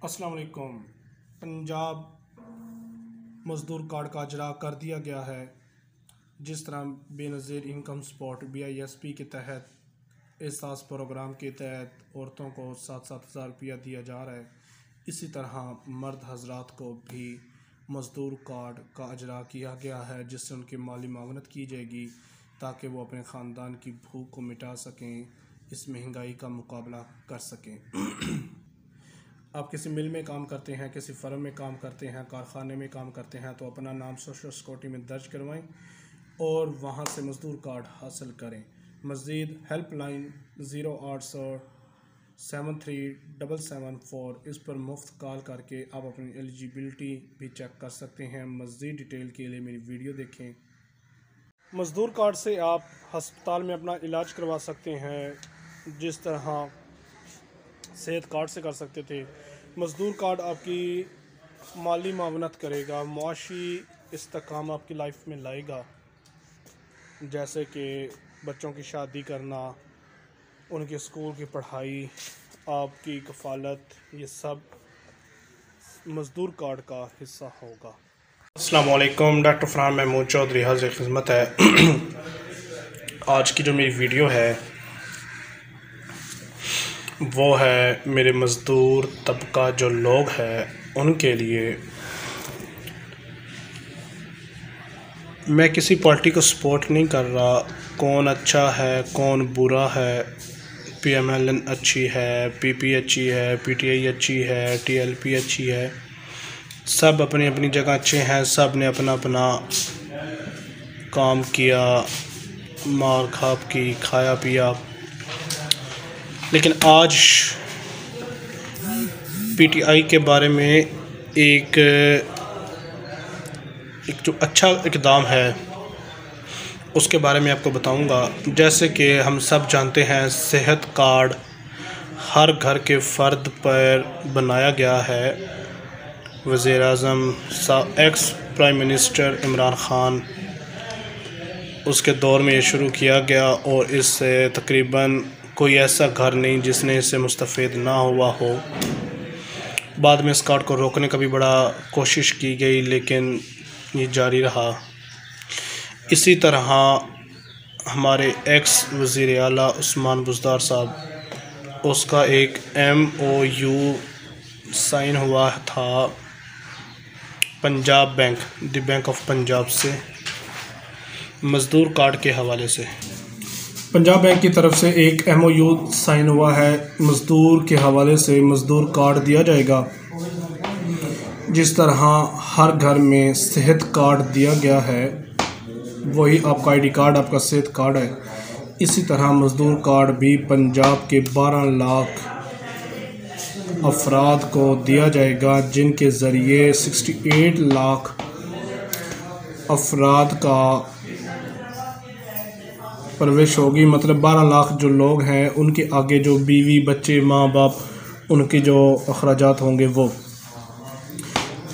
अस्सलाम वालेकुम। पंजाब मज़दूर कार्ड का अजरा कर दिया गया है। जिस तरह बेनज़ीर इनकम सपोर्ट BISP के तहत एहसास प्रोग्राम के तहत औरतों को 7-7 हज़ार रुपया दिया जा रहा है, इसी तरह मर्द हजरात को भी मज़दूर कार्ड का अजरा किया गया है, जिससे उनकी माली मावनत की जाएगी ताकि वो अपने ख़ानदान की भूख को मिटा सकें, इस महंगाई का मुकाबला कर सकें। आप किसी मिल में काम करते हैं, किसी फर्म में काम करते हैं, कारखाने में काम करते हैं, तो अपना नाम सोशल सिक्योरिटी में दर्ज करवाएं और वहां से मज़दूर कार्ड हासिल करें। मज़ीद हेल्पलाइन 0800-737774 इस पर मुफ्त कॉल करके आप अपनी एलिजिबिलिटी भी चेक कर सकते हैं। मज़ीद डिटेल के लिए मेरी वीडियो देखें। मज़दूर कार्ड से आप हस्पताल में अपना इलाज करवा सकते हैं, जिस तरह सेहत कार्ड से कर सकते थे। मज़दूर कार्ड आपकी माली मावनत करेगा, मुआशी इस्तेकाम आपकी लाइफ में लाएगा, जैसे कि बच्चों की शादी करना, उनके स्कूल की पढ़ाई, आपकी कफ़ालत, ये सब मज़दूर कार्ड का हिस्सा होगा। अस्सलाम वालेकुम, डॉक्टर फरहान महमूद चौधरी हाज़िर खिदमत है। आज की जो मेरी वीडियो है वो है मेरे मज़दूर तबका जो लोग हैं उनके लिए। मैं किसी पार्टी को सपोर्ट नहीं कर रहा, कौन अच्छा है कौन बुरा है, PMLN अच्छी है, PP अच्छी है, PTI अच्छी है, TLP अच्छी है, सब अपनी अपनी जगह अच्छे हैं, सब ने अपना अपना काम किया, मार खाप की, खाया पिया। लेकिन आज PTI के बारे में एक जो अच्छा इक़दाम है उसके बारे में आपको बताऊंगा। जैसे कि हम सब जानते हैं, सेहत कार्ड हर घर के फ़र्द पर बनाया गया है। वज़ीर-ए-आज़म ex prime minister Imran Khan उसके दौर में ये शुरू किया गया और इससे तकरीबन कोई ऐसा घर नहीं जिसने इससे मुस्तफ़ीद ना हुआ हो। बाद में इस कार्ड को रोकने का भी बड़ा कोशिश की गई, लेकिन ये जारी रहा। इसी तरह हमारे एक्स वज़ीर आला उस्मान बुज़दार साहब, उसका एक MOU साइन हुआ था Punjab bank, the bank of Punjab से, मज़दूर कार्ड के हवाले से। पंजाब बैंक की तरफ से एक MOU साइन हुआ है, मज़दूर के हवाले से मज़दूर कार्ड दिया जाएगा। जिस तरह हर घर में सेहत कार्ड दिया गया है, वही आपका ID कार्ड आपका सेहत कार्ड है, इसी तरह मज़दूर कार्ड भी पंजाब के 12 लाख अफराद को दिया जाएगा, जिनके ज़रिए 68 लाख अफराद का परवरिश होगी। मतलब 12 लाख जो लोग हैं उनके आगे जो बीवी बच्चे माँ बाप उनके जो अखराजात होंगे, वो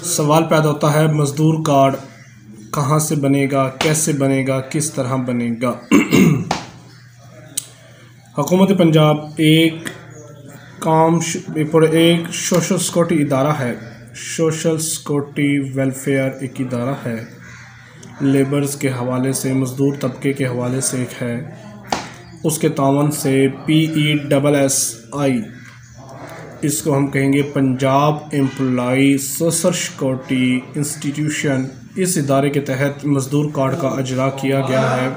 सवाल पैदा होता है मज़दूर कार्ड कहाँ से बनेगा, कैसे बनेगा, किस तरह बनेगा। हुकूमत पंजाब एक सोशल सिक्योरिटी इदारा है, सोशल सिक्योरिटी वेलफेयर एक इदारा है, लेबर्स के हवाले से, मज़दूर तबके के हवाले से एक है। उसके तावन से PESSI, इसको हम कहेंगे Punjab employee social security institution, इस इदारे के तहत मज़दूर कार्ड का अजरा किया गया है।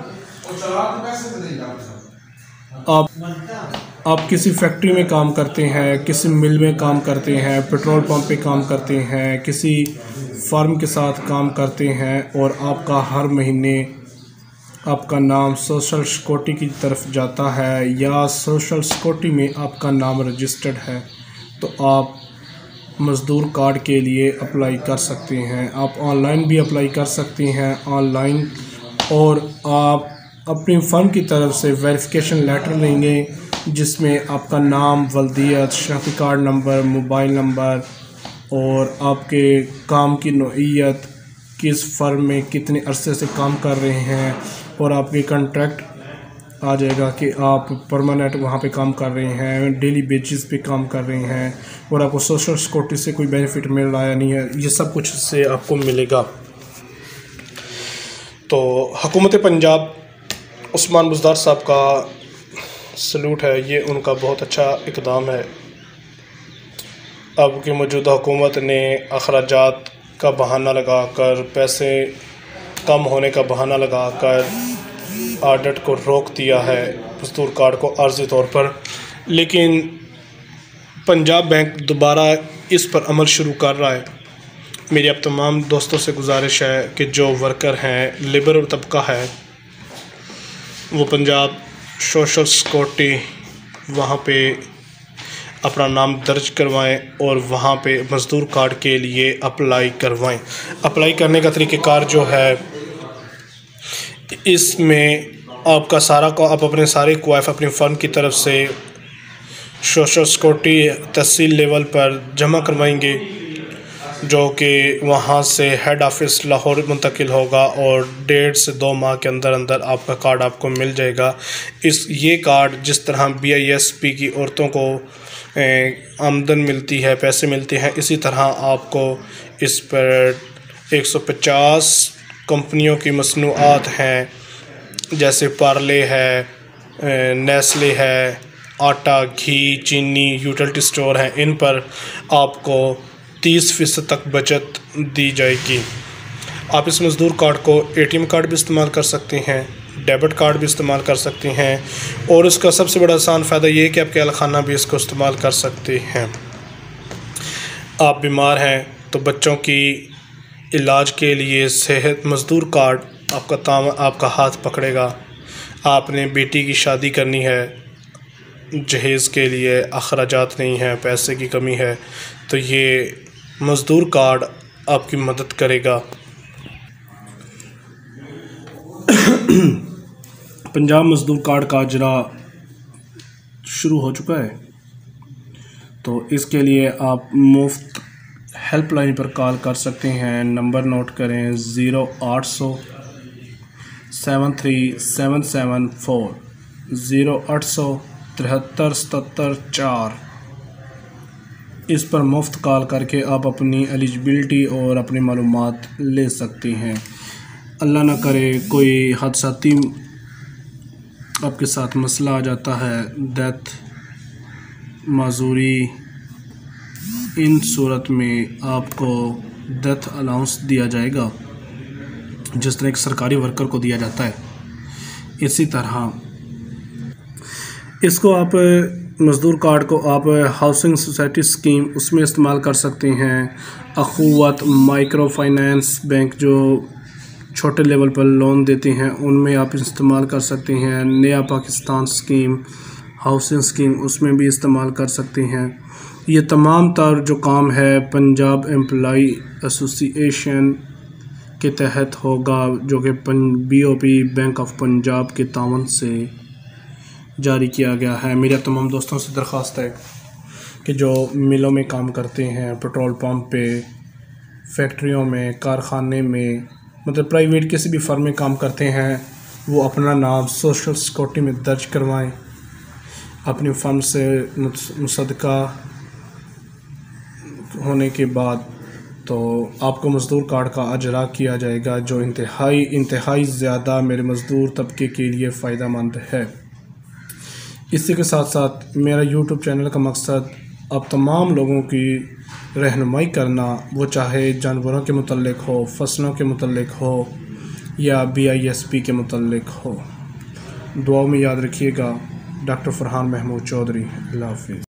आप किसी फैक्ट्री में काम करते हैं, किसी मिल में काम करते हैं, पेट्रोल पंप पे काम करते हैं, किसी फर्म के साथ काम करते हैं और आपका हर महीने आपका नाम सोशल सिक्योरिटी की तरफ जाता है या सोशल सिक्योरिटी में आपका नाम रजिस्टर्ड है, तो आप मज़दूर कार्ड के लिए अप्लाई कर सकते हैं। आप ऑनलाइन भी अप्लाई कर सकते हैं ऑनलाइन, और आप अपनी फर्म की तरफ से वेरिफिकेशन लेटर लेंगे जिसमें आपका नाम, वल्दियत, शनाख्ती कार्ड नंबर, मोबाइल नंबर और आपके काम की नौइयत, किस फर्म में कितने अरसे से काम कर रहे हैं और आपके कॉन्ट्रैक्ट आ जाएगा कि आप परमानेंट वहाँ पे काम कर रहे हैं, डेली बेसिस पे काम कर रहे हैं और आपको सोशल सिक्योरिटी से कोई बेनिफिट मिल रहा है नहीं है, ये सब कुछ से आपको मिलेगा। तो हुकूमत पंजाब उस्मान बुज़दार साहब का सलूट है, ये उनका बहुत अच्छा इक़दाम है। अब की मौजूदा हुकूमत ने अखराजात का बहाना लगाकर, पैसे कम होने का बहाना लगाकर ऑडिट को रोक दिया है मज़दूर कार्ड को आर्जी तौर पर, लेकिन पंजाब बैंक दोबारा इस पर अमल शुरू कर रहा है। मेरी अब तमाम दोस्तों से गुजारिश है कि जो वर्कर हैं, लेबर और तबका है, वो पंजाब सोशल सिक्योरिटी वहाँ पे अपना नाम दर्ज करवाएं और वहाँ पे मज़दूर कार्ड के लिए अप्लाई करवाएं। अप्लाई करने का तरीक़ेकार जो है, इसमें आपका सारा को आप अपने सारे क्वाइफ अपनी फ़र्म की तरफ से सोशल सिक्योरिटी तहसील लेवल पर जमा करवाएंगे, जो कि वहाँ से हेड ऑफ़िस लाहौर मुंतकिल होगा और 1.5 से 2 माह के अंदर अंदर आपका कार्ड आपको मिल जाएगा। ये कार्ड जिस तरह BISP की औरतों को आमदन मिलती है, पैसे मिलते हैं, इसी तरह आपको इस पर 150 कंपनियों की मसनूआत हैं, जैसे पार्ले है, नेस्ले है, आटा, घी, चीनी, यूटिलिटी स्टोर हैं, इन पर आपको 30% तक बचत दी जाएगी। आप इस मज़दूर कार्ड को ATM कार्ड भी इस्तेमाल कर सकते हैं, डेबिट कार्ड भी इस्तेमाल कर सकते हैं, और उसका सबसे बड़ा आसान फ़ायदा ये है कि आपके अहलखाना भी इसको इस्तेमाल कर सकते हैं। आप बीमार हैं तो बच्चों की इलाज के लिए सेहत मज़दूर कार्ड आपका हाथ पकड़ेगा। आपने बेटी की शादी करनी है, जहेज़ के लिए अखराजात नहीं है, पैसे की कमी है, तो ये मज़दूर कार्ड आपकी मदद करेगा। पंजाब मज़दूर कार्ड का इजरा शुरू हो चुका है, तो इसके लिए आप मुफ्त हेल्पलाइन पर कॉल कर सकते हैं। नंबर नोट करें 0800 73774 0800 73 77 4। इस पर मुफ्त कॉल करके आप अपनी एलिजिबिलिटी और अपनी मालूमात ले सकते हैं। अल्लाह ना करे कोई हादसाती आपके साथ मसला आ जाता है, डेथ, माजूरी, इन सूरत में आपको डेथ अलाउंस दिया जाएगा, जिस तरह एक सरकारी वर्कर को दिया जाता है। इसी तरह इसको आप मज़दूर कार्ड को आप हाउसिंग सोसाइटी स्कीम उसमें इस्तेमाल कर सकते हैं। अखुवत माइक्रो फाइनेंस बैंक जो छोटे लेवल पर लोन देते हैं, उनमें आप इस्तेमाल कर सकते हैं। नया पाकिस्तान स्कीम, हाउसिंग स्कीम, उसमें भी इस्तेमाल कर सकते हैं। ये तमाम तर जो काम है पंजाब एम्प्लॉई एसोसिएशन के तहत होगा, जो कि BOP बैंक ऑफ पंजाब के तावन से जारी किया गया है। मेरे तमाम दोस्तों से दरख्वास्त है कि जो मिलों में काम करते हैं, पेट्रोल पंप पे, फैक्ट्रियों में, कारखाने में, मतलब प्राइवेट किसी भी फर्म में काम करते हैं, वो अपना नाम सोशल सिक्योरिटी में दर्ज करवाएं। अपनी फर्म से मुसद्दका होने के बाद तो आपको मज़दूर कार्ड का अजरा किया जाएगा, जो इंतहाई ज़्यादा मेरे मज़दूर तबके के लिए फ़ायदेमंद है। इसी के साथ साथ मेरा YouTube चैनल का मकसद अब तमाम लोगों की रहनुमाई करना, वो चाहे जानवरों के मुतल्लिक हो, फसलों के मुतल्लिक हो या BISP के मुतल्लिक हो। दुआओं में याद रखिएगा। डॉक्टर फरहान महमूद चौधरी। अल्लाह हाफ़िज़।